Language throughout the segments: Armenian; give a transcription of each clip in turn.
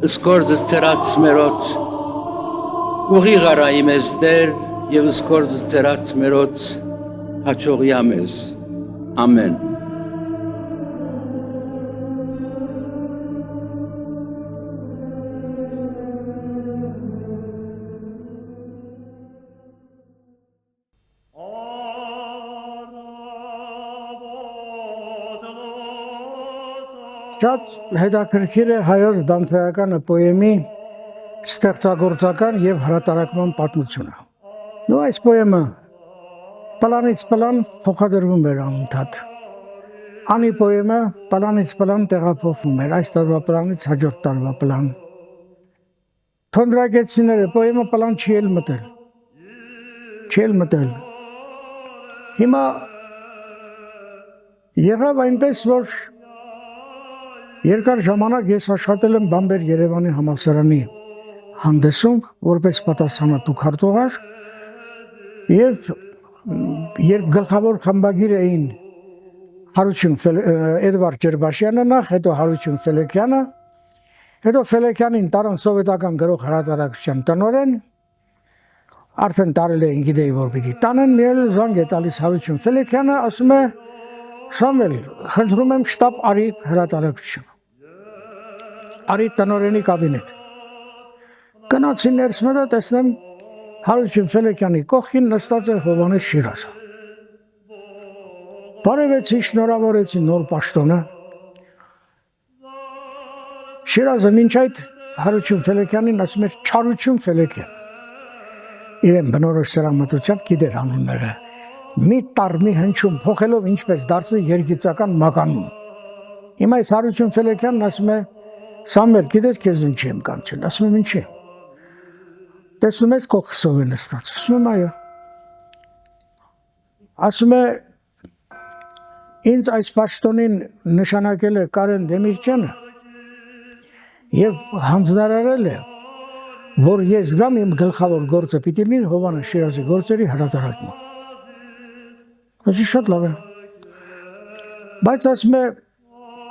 Սկորձս ծերած մերոց ուղի գարայի մեզ դեր եւ սկորձս ծերած մերոց հաջողյա մեզ ամեն Շատ հետաքրքիր է հայոց դանթեական պոեմի ստեղծագործական եւ հրատարակման պատմությունը։ Նո այս պոեմը պլանից պլան փոխադրվում էր անընդհատ։ Անի պոեմը պլանից պլան տեղափոխվում էր այս տարվա պլանից հաջորդ տարվա պլան։ Թոնրագեցիները պոեմը պլան չի մտել։ Հիմա եղավ այնպես, որ երկար ժամանակ ես աշխատել եմ Բամբեր Երևանի համալսարանի հանդեսում որպես պատասխանատու քարտուղար եւ երբ գլխավոր խմբագիր էին Հարություն Էդվարդ Ջերբաշյանը նախ, հետո Հարություն Ֆելեքյանը, հետո Ֆելեքյանին տարան սովետական գրող հրատարակության տնօրեն, արդեն տարել էին գիտեի որ պիտի տանեն, մի օր զանգ է տալիս Հարություն Ֆելեքյանը, ասում է Սամվել, խնդրում եմ շտապ արի հրատարակություն։ Արի տնօրենի կաբինետ։ Գնացի ներս մտա, տեսնեմ Հարություն Ֆելեքյանի կողքին նստած է Հովհաննես Շիրազը։ Բարևեցի, շնորհավորեցի նոր պաշտոնը։ Շիրազը մինչ այդ Հարություն Ֆելեքյանին ասում էր Չարություն Ֆելեքյան։ Իրեն բնորոշ սրամատությամբ գիտեր անունները։ Մի տար մի հնչում փոխելով ինչպես դարձի երգիծական մականում։ Հիմա այս Հարություն Ֆելեքյանն ասում է Սամվել, գիտես քեզ ինչ եմ կանչել, ասում եմ ինչի։ Տեսնում ես կողքսով է նստած, ասում եմ այո։ Ասում է ինձ այս պաշտոնին նշանակել է Կարեն Դեմիրճյանը եւ հանձնարարել է, որ ես գամ իմ գլխավոր գործը պիտի լինի Հովհաննես Շիրազի գործերի հրատարակումը։ Ասի շատ լավ է։ Բայց ասում է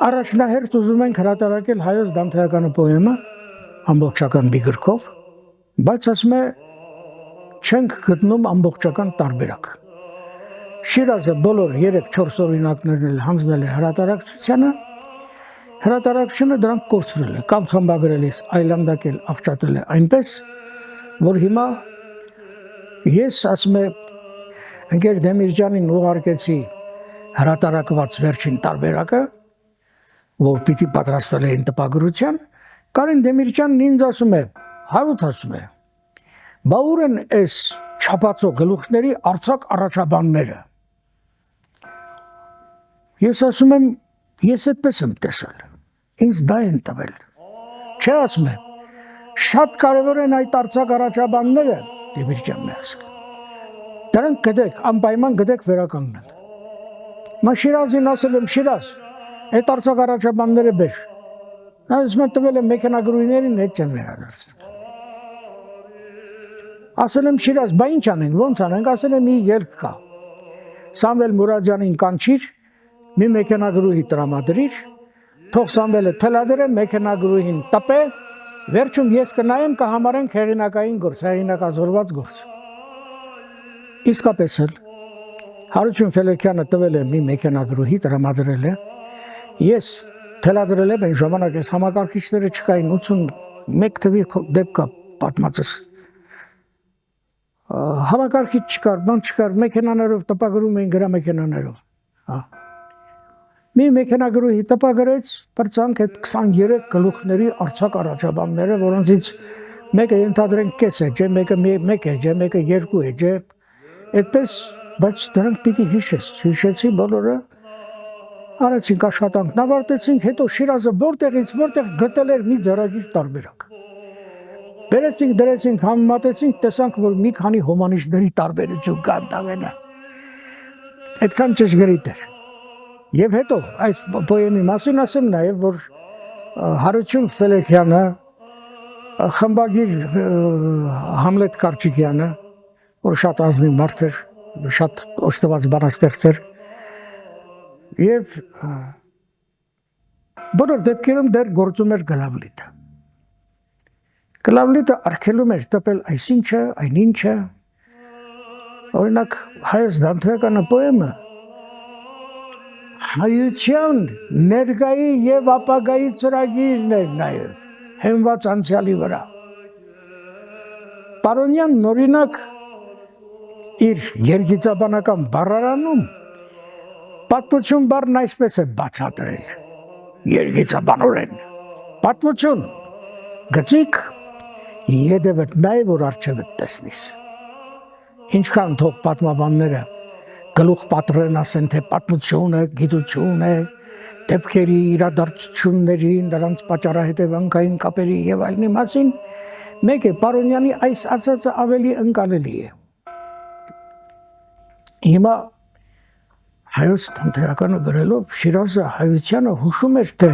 առաջնահերթ ուզում ենք հրատարակել հայոց դանթեական պոեմը ամբողջական մի գրքով, բայց ասում է չենք գտնում ամբողջական տարբերակ։ Շիրազը բոլոր 3-4 օրինակներն էլ հանձնել է հրատարակչությանը, հրատարակությունը դրանք կորցրել է, կամ խմբագրելիս այլանդակել աղճատել է այնպես, որ հիմա ես ասում է ընկեր Դեմիրճյանին ուղարկեցի հրատարակված վերջին տարբերակը, որ պիտի պատրաստել էին տպագրության, Կարեն Դեմիրճյանն ինձ ասում է, Հարութ ասում է, բա ուր են այս չափածո գլուխների արձակ առաջաբանները։ Ես ասում եմ, ես այդպես եմ տեսել, ինձ դա են տվել։ Չէ ասում է, շատ կարևոր են այդ արձակ առաջաբանները, Դեմիրճյանն է ասել։ Դրանք գտեք, անպայման գտեք վերականգնեք։ Մա Շիրազին ասել եմ, Շիրազ, այդ արձակ առաջաբանները բեր։ Նա ասում եմ տվել եմ մեքենագրույներին, հետ չեն վերադարձել։ Ասել եմ Շիրազ, բա ինչ անենք, ոնց անենք, ասել եմ մի ելք կա։ Սամվել Մուրադյանին կանչիր, մի մեքենագրուհի տրամադրիր, թող Սամվելը թելադրե, մեքենագրուհին տպե, վերջում ես կնայեմ կհամարենք հեղինակային գործ, հեղինակազորված գործ։ Իսկապես էլ Հարություն Ֆելեքյանը տվել է մի մեքենագրուհի տրամադրել է, ես թելադրել եմ այն ժամանակ այս համակարգիչները չկային 81 թվի դեպքա պատմածս։ Համակարգիչ չկար, բան չկար, մեքենաներով տպագրում էին գրամեքենաներով։ Մի մեքենագրուհի տպագրեց, բրցանք այդ 23 գլուխների արձակ առաջաբանները, որոնցից մեկը ենթադրենք կես է, ջե մեկը մեկ է, ջե մեկը երկու է, ջե այդպես, բայց դրանք պիտի հիշեցի բոլորը, արեցինք աշխատանքն ավարտեցինք, հետո Շիրազը որտեղ գտել էր մի ձեռագիր տարբերակ։ Բերեցինք, դրեցինք, համեմատեցինք, տեսանք, որ մի քանի հոմանիշների տարբերություն կա տավենը։ Այդքան ճշգրիտ էր։ Եվ հետո այս պոեմի մասին ասեմ նաև, որ Հարություն Ֆելեքյանը, խմբագիր Համլետ Կարճիկյանը, որ շատ ազնիվ մարդ էր, շատ օժտված բանաստեղծ էր, եւ բոլոր դեպքերում դեռ գործում էր գլավլիտը։ Կլավլիտը արգելում էր տպել այսինչը, այնինչը։ Օրինակ Հայոց Դանթոյականը պոեմը հայության ներկայի եւ ապագայի ծրագիրն էր նաեւ հենված անցյալի վրա։ Պարոնյանն օրինակ իր երգիծաբանական բառարանում պատմություն բառն այսպես է բացատրել երգիծաբանորեն։ Պատմություն գծիկ յետևդ նայ որ արջևդ տեսնիս։ Ինչքան թող պատմաբանները գլուխ պատռեն ասեն թե պատմությունը գիտություն է դեպքերի իրադարձությունների նրանց պատճառահետևանքային կապերի եւ այլնի մասին մեկ է Պարոնյանի այս ասածը ավելի ընկալելի է։ Հիմա Հայոց Դանթոյականը գրելով Շիրազը հայությանը հուշում էր թե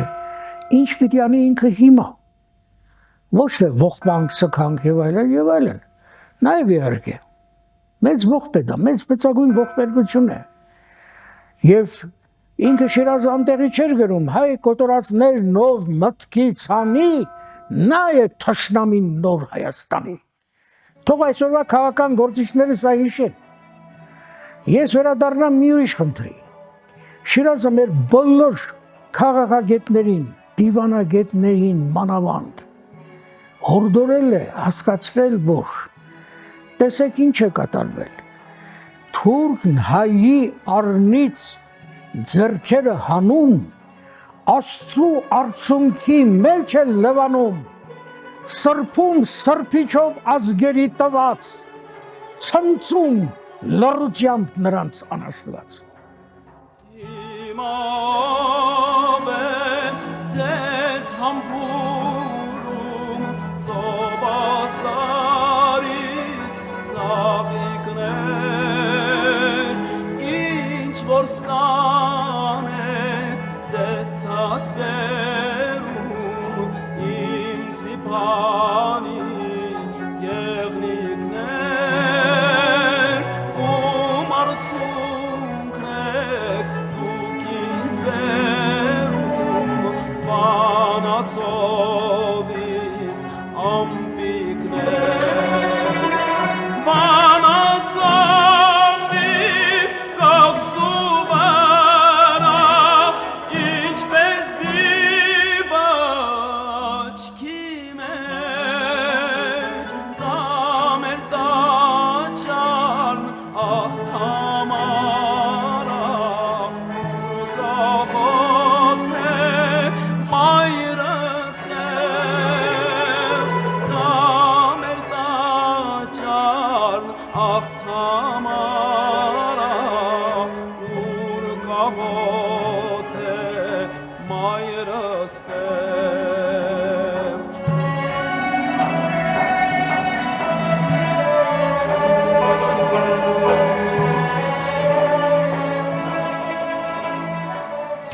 ինչ պիտի անի ինքը հիմա ոչ թե ողբանք սքանք եւ այլն նաեւ իհարկե մեծ ողբեդա մեծ մեծագույն ողբերգություն է եւ ինքը Շիրազը անտեղի չէր գրում հայ կոտորածներ նով մտքի ցանի նա է թշնամին նոր Հայաստանի թող այսօրվա քաղաքական գործիչները սա հիշեն ես վերադառնամ մի ուրիշ խնդրի Շիրազը մեր բոլոր քաղաքագետներին դիվանագետներին մանավանդ հորդորել է հասկացրել որ տեսեք ինչ է կատարվել թուրքն հայի արնից ձեռքերը հանում աստծու արցունքի մեջ է լվանում սրբում սրբիչով ազգերի տված ցնցում լռությամբ նրանց անաստված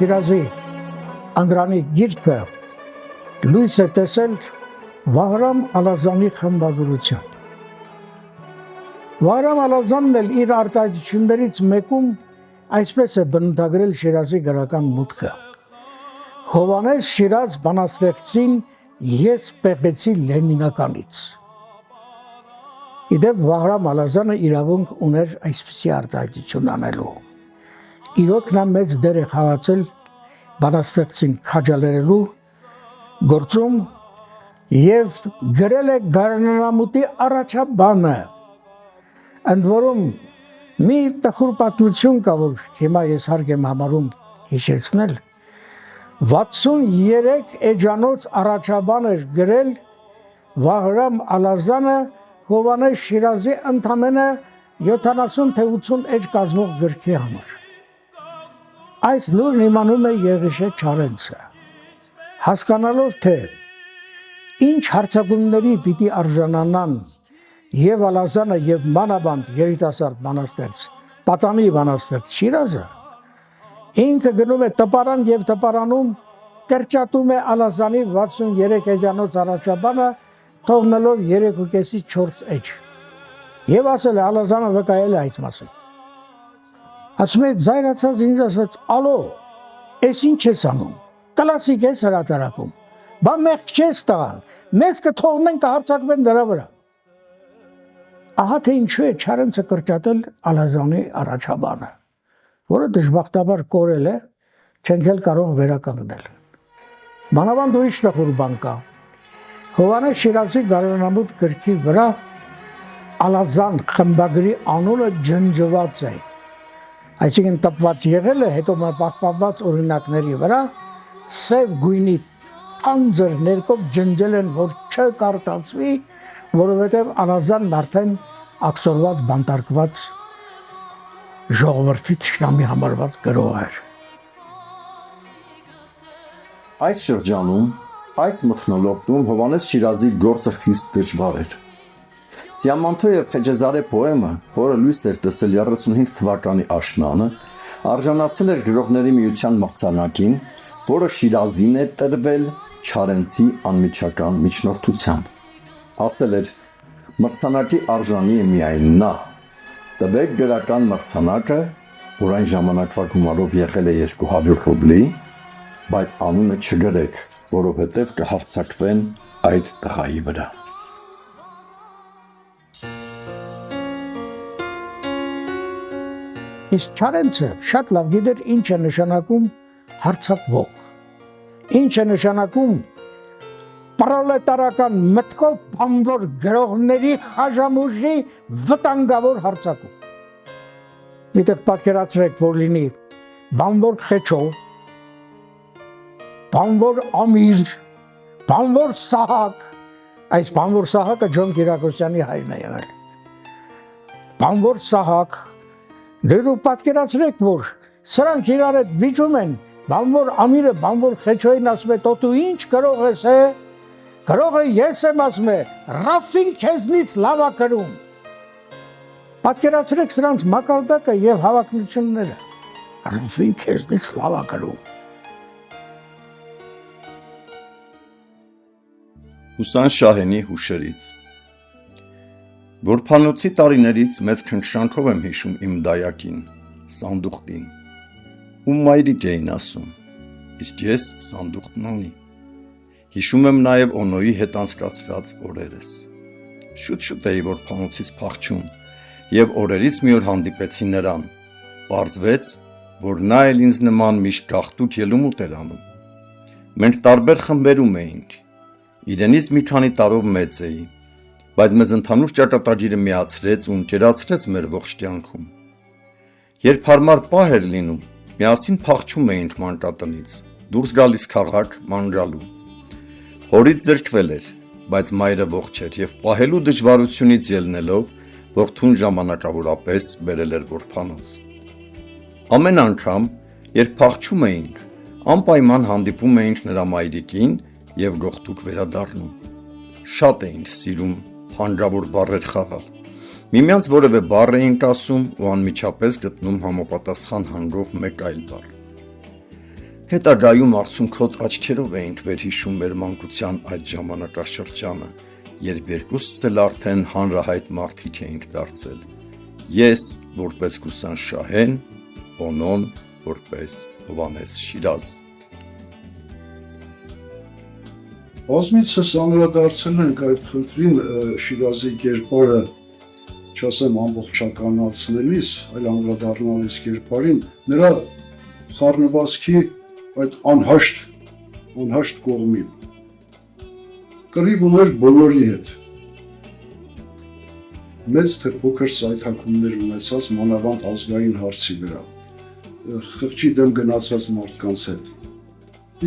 Շիրազի Անդրանիկ գիրքը լույս է տեսել Վահրամ Ալազանի խմբագրությամբ։ Վահրամ Ալազանն էլ իր արտահայտություններից մեկում այսպես է բնութագրել Շիրազի գրական մուտքը։ Հովանես Շիրազ բանաստեղծին ես պեղեցի Լենինականից։ Իդեպ Վահրամ Ալազանը իրավունք ուներ այսպիսի արտահայտություն անելու։ Իրոք նա մեծ դեր է խաղացել բանաստեղծին քաջալերելու գործում եւ գրել է Գարանամուտի առաջաբանը ընդ որում մի տխուր պատմություն կա որ հիմա ես հարկ եմ համարում հիշեցնել 63 էջանոց առաջաբան էր գրել Վահրամ Ալազանը Հովանես Շիրազի ընդամենը 70 թե 80 էջ կազմող գրքի համար Այս լուրն իմանում է Եղիշե Չարենցը, հասկանալով թե ինչ հարցակումների պիտի արժանանան եւ Ալազանը եւ մանավանդ երիտասարդ բանաստեղծ, պատանի բանաստեղծ Շիրազը, ինքը գնում է տպարան եւ տպարանում կրճատում է Ալազանի 63 էջանոց առաջաբանը, թողնելով 3.5-ից 4 էջ։ Եվ ասել է Ալազանը վկայել է այդ մասին։ Ասում է զայրացած ինձ ասաց ալո, ես ինչ ես անում, կլասիկ ես հրատարակում, բա մեղք չես տղան, մեզ կթողնեն կհարցակվեն դրա վրա։ Ահա թե ինչու է Չարենցը կրճատել Ալազանի առաջաբանը, որը դժբախտաբար կորել է, չենք էլ կարող վերականգնել։ Մանավանդ ուրիշ տխուր բան կա։ Հովհաննես Շիրազի գարնանամուտ գրքի վրա Ալազան խմբագրի անունը ջնջված է։ Այսինքն տպված եղել է, հետո պահպանված օրինակների վրա սև գույնի անձր ներկով ջնջել են, որ չկարդացվի, որովհետև Ալազանն արդեն աքսորված, բանտարկված ժողովրդի թշնամի համարված գրող էր։ Այս շրջանում, այս մթնոլորտում Հովհաննես Շիրազի գործը խիստ դժվար էր։ Սիամանթո եւ Խեջեզարե պոեմը, որը լույս էր տեսել 35 թվականի աշնանը, արժանացել էր Գրողների միության մրցանակին, որը Շիրազին է տրվել Չարենցի անմիջական միջնորդությամբ։ Ասել էր. մրցանակի արժանի է միայն նա։ Տվեք գրական մրցանակը, որ այն ժամանակվա գումարով եղել է 200 ռուբլի, բայց անունը չգրեք, որովհետև կհարցակվեն այդ տղայի վրա։ Իսկ Չարենցը շատ լավ գիտեր ինչ է նշանակում հարձակվող, ինչ է նշանակում պրոլետարական մտքով բանվոր գրողների խաժամուժի վտանգավոր հարձակում։ Միտեղ պատկերացրեք, որ լինի բանվոր Խեչո, բանվոր Ամիր, բանվոր Սահակ, այս բանվոր Սահակը Ջոն Կիրակոսյանի հայրն է եղել։ Բանվոր Սահակ, դու պատկերացրեք, որ սրանք իրար հետ վիճում են, բանվոր Ամիրը բանվոր Խեչոին ասում է, «Տո դու ինչ գրող ես, է»։ Գրողը ես եմ ասում է, «Ռաֆին քեզնից լավ է գրում»։ Պատկերացրեք սրանց մակարդակը եւ հավակնությունները։ Ռաֆին քեզնից լավ է գրում։ Հուսան Շահենի հուշերից։ Որփանոցի տարիներից մեծ քնքշանքով եմ հիշում իմ դայակին, Սանդուղտին, ում մայրիկ էին ասում, իսկ ես Սանդուղտն անի։ Հիշում եմ նաև Օնոյի հետ անցկացրած օրերս։ Շուտ-շուտ էի որփանոցից փախչում, եւ օրերից մի օր հանդիպեցի նրան։ Պարզվեց, որ նա էլ ինձ նման միշտ գաղտուկ ելումուտ էր անում։ Մենք տարբեր խմբերում էինք։ Իրենից մի քանի տարով մեծ էի, բայց մեզ ընդհանուր ճակատագիրը միացրեց ու ընկերացրեց մեր ողջ կյանքում։ Երբ հարմար պահ էր լինում, միասին փախչում էինք մանկատնից, դուրս գալիս քաղաք մանրալու։ Հորից զրկվել էր, բայց մայրը ողջ էր եւ պահելու դժվարությունից ելնելով, որդուն ժամանակավորապես բերել էր որփանոց։ Ամեն անգամ, երբ փախչում էինք, անպայման հանդիպում էինք նրա մայրիկին եւ գողտուկ վերադառնում։ Շատ էինք սիրում հանգավոր բառեր խաղալ։ Միմյանց որևէ բառ էինք ասում ու անմիջապես գտնում համապատասխան հանգով մեկ այլ բառ։ Հետագայում արցունքոտ աչքերով էինք վերհիշում մեր մանկության այդ ժամանակաշրջանը, երբ երկուսս էլ արդեն հանրահայտ մարդիկ էինք դարձել։ Ես որպես Հուսան Շահեն, Օնոն որպես Հովհաննես Շիրազ։ Բազմիցս անդրադարձել ենք այդ խնդրին Շիրազի կերպարը, չասեմ ամբողջականացնելիս, այլ անդրադառնալիս կերպարին, նրա խառնվածքի այդ անհաշտ կողմի։ Կռիվ ուներ բոլորի հետ։ Մեծ թե փոքր սայթաքումներ ունեցած մանավանդ ազգային հարցի վրա, խղճի դեմ գնացած մարդկանց հետ։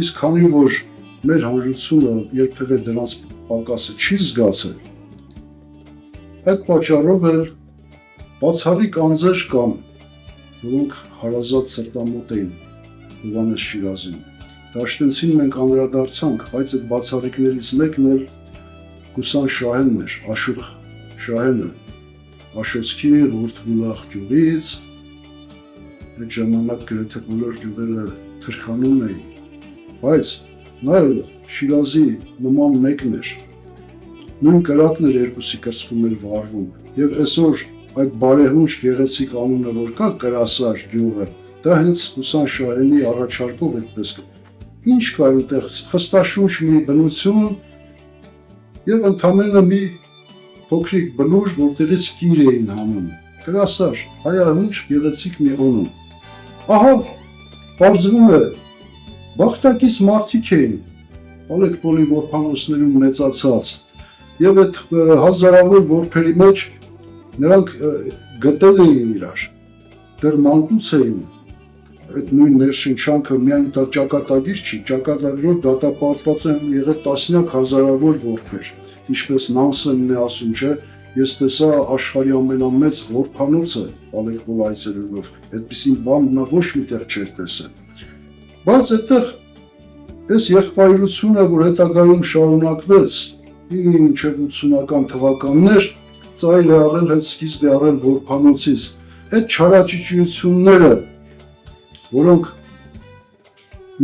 Իսկ քանի որ մեր հանրությունը երբևէ դրանց պակասը չի զգացել, այդ պատճառով էլ բացառիկ անձեր կան, որոնք հարազատ սրտամոտ էին Հովհաննես Շիրազին։ Դաշտենցին մենք անդրադարձանք, բայց այդ բացառիկներից մեկն էլ Հուսան Շահենն էր, Աշուղ Շահենը, Աշոցքի Ղուրթգուլախ գյուղից, այդ ժամանակ գրեթե բոլոր գյուղերը թրքանում էին, բայց նա էլ Շիրազի նման մեկն էր, նույն կրակն էր երկուսի կրծքում էր վարվում, եւ այսօր այդ բարեհունչ գեղեցիկ անունը որ կա Կրասար գյուղը, դա հենց Հուսան Շահենի առաջարկով այդպես ինչ կա այնտեղ, խստաշունչ մի բնություն եւ ընդամենը մի փոքրիկ բլուր, որտեղից կիր էին հանում։ Գրասար, հայահունչ գեղեցիկ մի անուն։ Ահա, բարձվում է, բախտակից մարդիկ էին, ալեք պոլի որփանոցներում մեծացած, եւ այդ հազարավոր որբերի մեջ նրանք գտել էին իրար, դեռ մանկուց էին, այդ նույն ներշնչանքը միայն դա ճակատագիր չի, ճակատագրով դատապարտված են եղել տասնյակ հազարավոր որբեր, ինչպես Նանսենն է ասում, չէ, ես տեսա աշխարհի ամենամեծ որբանոցը, ալեկոլ այցելելով, այդպիսին բան նա ոչ միտեղ չէր տեսել։ Բայց այդտեղ այս եղբայրությունը, որ հետագայում շարունակվեց, մինչև 80-ական թվականներ, ծայր է առել, հետ սկիզբ է առել որբանոցից, այդ չարաճճիությունները, որոնք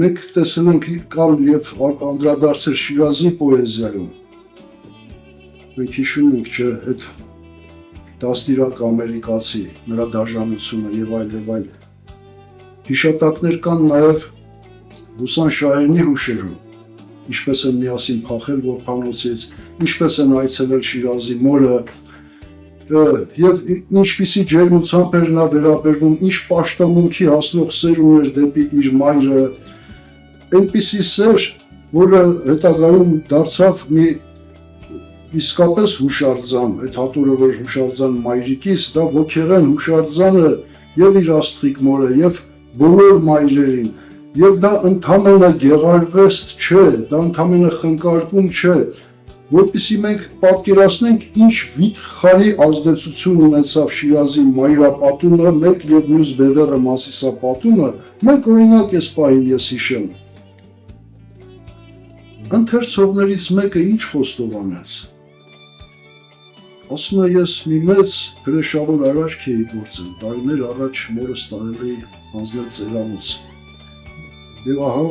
մենք տեսել ենք կալ և անդրադարձել Շիրազի պոեզիայում, մենք հիշում ենք, չէ, այդ դաստիարակ ամերիկացի, նրա դաժանությունը և այլ, հիշատակներ կան նաև Բուսան Շահենի հուշերում, ինչպես են միասին փախել որբանոցից, ինչպես են այցելել Շիրազի մորը, եւ ինչպիսի ջերմությամբ էր նա վերաբերվում, ինչ պաշտամունքի հասնող սեր ուներ դեպի իր մայրը, այնպիսի սեր, որը հետագայում դարձավ մի իսկապես հուշարձան, այդ հատորը որ հուշարձան մայրիկից, դա ոգեղեն հուշարձանը եւ իր աստղիկ մորը եւ բոլոր մայրերին, եւ դա ընդհանրապես գեղարվեստ չէ, դա ընդհանրապես խնկարկում չէ, որպեսզի մենք պատկերացնենք ինչ վիթխարի ազդեցություն ունեցավ Շիրազի մայրապատումը, մեկ եւ մյուս բևեռը Մասիսապատումը, մենք օրինակ այս պահին ես հիշեմ։ Ընթերցողներից մեկը ինչ խոստովանեց։ Ասում է ես մի մեծ հրեշավոր արարք էի գործել, տարիներ առաջ մորս տարել էի հանձնել ծերանոց։ Եվ ահա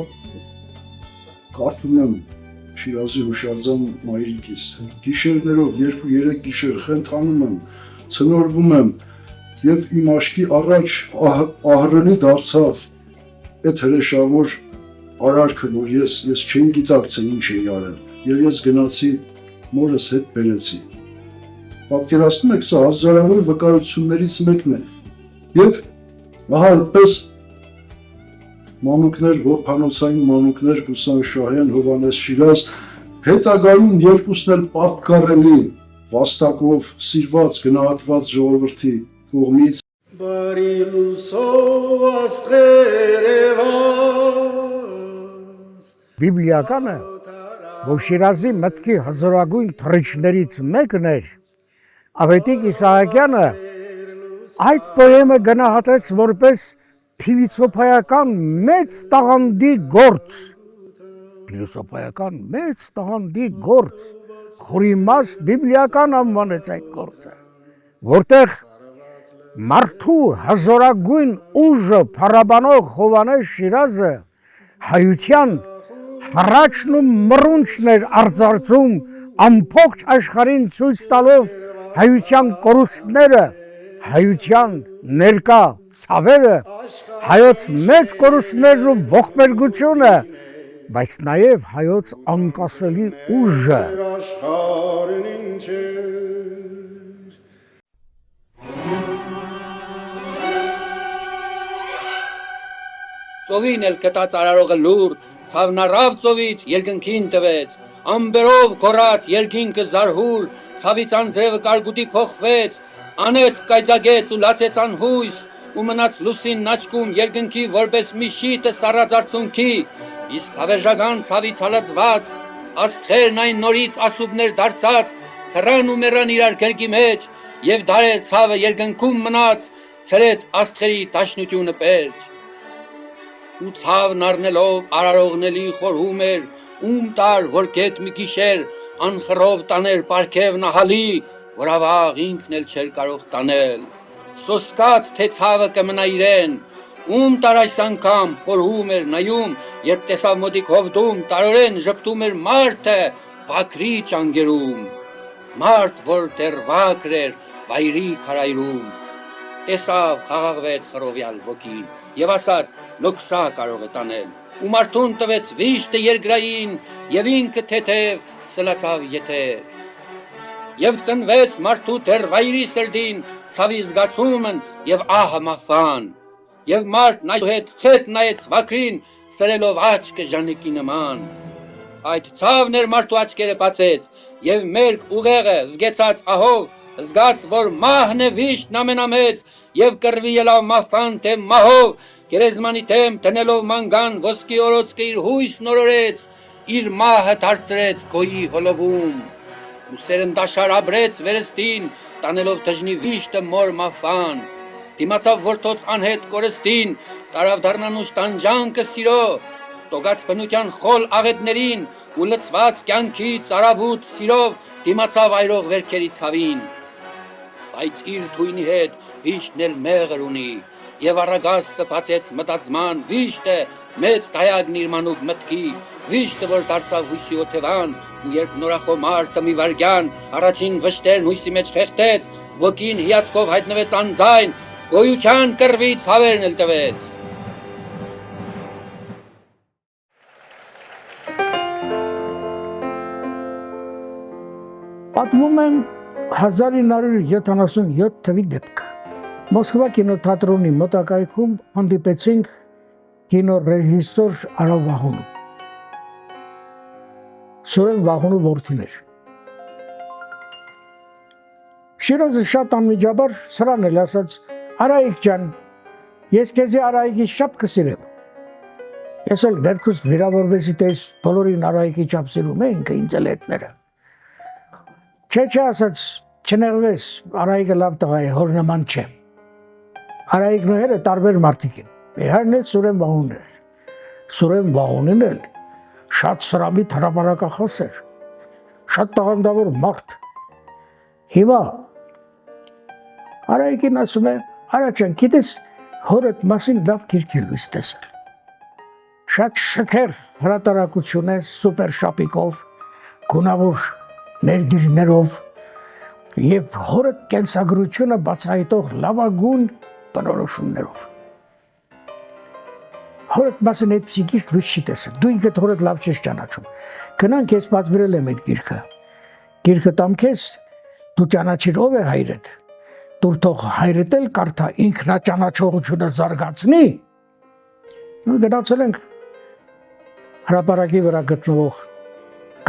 կարդում եմ Շիրազի հուշարձան մայրիկից, գիշերներով 2-3 գիշեր խենթանում եմ, ցնորվում եմ եւ իմ աշկի առաջ ահռելի դարձավ այդ հրեշավոր արարքը, որ ես չեմ գիտակցել ինչ էի արել եւ ես գնացի մորս հետ բերեցի։ Պատկերացնում եք, սա հազարավոր վկայություններից մեկն է եւ ահա այդպես մանուկներ, որբանոցային մանուկներ Բուսան Շահեն, Հովհաննես Շիրազ, հետագայում երկուսն էլ պատկառելի, վաստակով սիրված, գնահատված ժողովրդի կողմից։ Բարի լուսով աստղերևած Բիբլիականը, որ Շիրազի մտքի հզորագույն թռիչքներից մեկն էր, Ավետիք Իսահակյանը այդ պոեմը գնահատեց որպես փիլիսոփայական մեծ տաղանդի գործ, խորիմաստ բիբլիական անվանեց այդ գործը, որտեղ մարդու հզորագույն ուժը փառաբանող Հովհաննես Շիրազը հայության հառաչն ու մռունչն էր արձարծում ամբողջ աշխարհին ցույց տալով հայության կորուստները, հայության ներկա ցավերը, հայոց մեծ կորուստներն ու ողբերգությունը, բայց նաև հայոց անկասելի ուժը։ աշխարհն ինչ է Ծովին էլ կտած արարողը լուր, ցավնարավ ծովից երկնքին տվեց, ամբերով կորած երկինքը զարհուր, ցավից անձրևը կարգուտի փոխվեց, անեց կայծագեց ու լացեց անհույս, ու մնաց լուսինն աչքում երկնքի որպես մի շիտը սառած արցունքի, իսկ հավերժական ցավից հալածված, աստղերն այն նորից ասուբներ դարձած, թռան ու մեռան իրար գերկի մեջ, եւ դարեր ցավը երկնքում մնաց, ցրեց աստղերի դաշնությունը պերճ։ Ու ցավն առնելով արարողնելի խորհում էր, ում տար, որ կետ մի գիշեր, անխռով տաներ պարգև նահալի, որ ավաղ ինքն էլ չէր կարող տանել։ Սոսկաց թե ցավը կմնա իրեն, ում տար այս անգամ խորհում էր նայում, երբ տեսավ մոտիկ հովտում, տարորեն ժպտում էր մարդը վակրի ճանգերում, մարդ, որ դեռ վակր էր վայրի քարայրում։ տեսավ խաղաղվեց խռովյալ ոգին եւ ասաց նոքսա կարող է տանել ու մարդուն տվեց վիշտը երկրային եւ ինքը թեթև սլացավ եթեր եւ ծնվեց մարդու դեռ վայրի սրդին ցավի զգացումն եւ ահը մահվան եւ մարդն այդ հետ նայեց վակրին սրելով աչքը ժանեկի նման այդ ցավն էր մարդու աչքերը բացեց եւ մերկ ուղեղը զգեցած ահով զգաց որ մահն է վիշտն ամենամեծ եւ կռվի ելավ մահվան թեմ մահով գերեզմանի թեմ տնելով մանգան ոսկի օրոցքը իր հույսն օրորեց իր մահը դարձրեց գոյի հոլովում ու սերնդաշար ապրեց վերստին տանելով դժնի վիշտը մոր մահվան դիմացավ որդոց անհետ կորստին տարավ դառնանուշ տանջանքը սիրո տոգած բնության խոլ աղետներին ու լցված կյանքի ծարավուտ սիրով դիմացավ այրող վերքերի ցավին բայց իր թույնի հետ վիշտն էլ մեղր ունի եւ առագաստը բացեց մտածման վիշտը մեծ դայագն իր մանուկ մտքի վիշտը որ դարձավ հույսի օթևան ու երբ նորախոմարտը մի վարգյան առաջին վշտերն հույսի մեջ խեղդեց ոգին հիացքով հայտնվեց անձայն գոյության կռվի ցավերն էլ տվեց Պատմում են 1977 թվի դեպքը։ Մոսկվա կինոթատրոնի մոտակայքում հանդիպեցինք կինոռեժիսոր Արավ Վահունու։ Սուրեն Վահունու որդին էր։ Շիրազը շատ անմիջաբար սրան էլ ասաց. Արայիկ ջան, ես քեզի Արայիկի շապ կսիրեմ։ Ես էլ դերքուս վիրավորվեցի տես բոլորին Արայիկի չափ սիրում է ինքը ինձ էլ հետները։ Չէ, ասաց, չնեղվես, Արայիկը լավ տղա է, հոր նման չէ։ Արայիկն ու հերը տարբեր մարդիկ են։ Իհարկե Սուրեն Վահունն էր։ Սուրեն Վահունին էլ շատ սրամիտ հրապարակախոս էր։ Շատ տաղանդավոր մարդ։ Հիմա Արայիկին ասում է, Արա ջան, գիտես, հորդ մասին լավ գիրք է լույս տեսել։ Շատ շքեղ հրատարակություն է, սուպեր շապիկով, գունավոր ներդիրներով եւ հորդ կենսագրությունը բացահայտող լավագույն բնորոշումներով։ Հորդ մասին այդպիսի գիրք լույս չի տեսել։ Դու ինքդ հորդ լավ չես ճանաչում։ Գնանք ես պատվիրել եմ այդ գիրքը։ Գիրքը տամ քեզ, դու ճանաչիր ով է հայրդ։ Դու թող հայրդ էլ կարդա ինքնաճանաչողությունը զարգացնի։ Ու գնացել ենք հրապարակի վրա գտնվող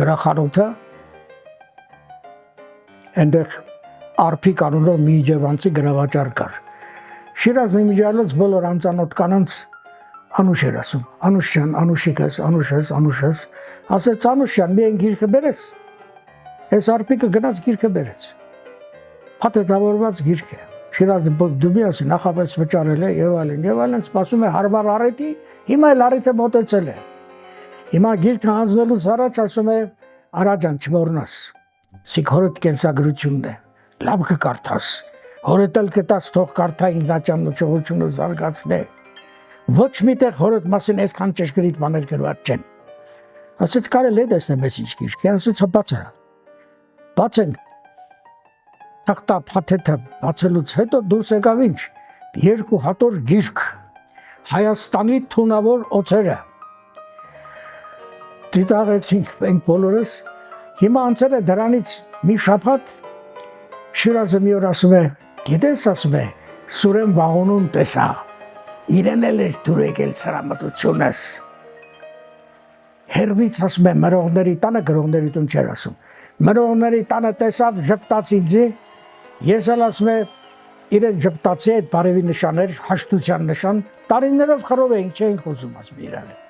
գրախանութը Այնտեղ Արփիկ անունով մի իջևանցի գրավաճառ կար։ Շիրազն իմիջիալոց բոլոր անծանոթ կանանց Անուշ էր ասում։ Անուշ ջան, Անուշիկս, Անուշս, ասեց Անուշ ջան, մի գիրքը բերես։ Այս Արփիկը գնաց գիրքը բերեց։ Փաթեթավորված գիրք է։ Շիրազը դուբի ասի նախապես վճարել է եւ այլն, սպասում է հարմար առիթի, հիմա էլ առիթը մոտեցել է։ Հիմա գիրքը հանձնելուց առաջ ասում է Արա ջան, չմոռնաս։ Սիկ հորդ կենսագրությունն է, լավ կկարդաս, հորդ էլ կտաս թող կարդա ինքնաճանաչողությունը զարգացնե, ոչ միտեղ հորդ մասին այսքան ճշգրիտ բաներ գրված չեն։ Ասեց կարել է տեսնեմ ես ինչ գիրք է, ասեց բացարա։ Բացենք, թղթա փաթեթը բացելուց հետո դուրս եկավ ինչ, 2 հատոր գիրք, Հայաստանի թունավոր օձերը։ Ծիծաղեցինք մենք բոլորս։ Հիմա անցել է դրանից մի շաբաթ Շիրազը մի օր ասում է, գիտես ասում է, Սուրեն Վահունուն տեսա, իրեն էլ էր դուր եկել սրամտությունս։ Հերվից ասում է, մրողների տանը գրողների տուն չեր ասում, մրողների տանը տեսավ, ժպտաց ինձի, ես էլ ասում է, իրեն ժպտացի այդ բարևի նշան էր, հաշտության նշան, տարիներով խռով էինք, չէինք խոսում ասում իրան հետ։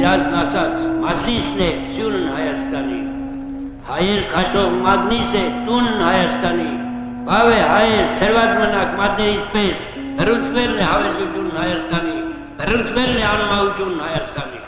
Շիրազն ասաց, Մասիսն է սյունն Հայաստանի, հայեր կաշող մագնիս է տունն Հայաստանի, բավ է հայեր ծերված մնակ մատներից պես, հրուցվելն է հավերժությունն Հայաստանի, հրուցվելն է անմահությունն Հայաստանի։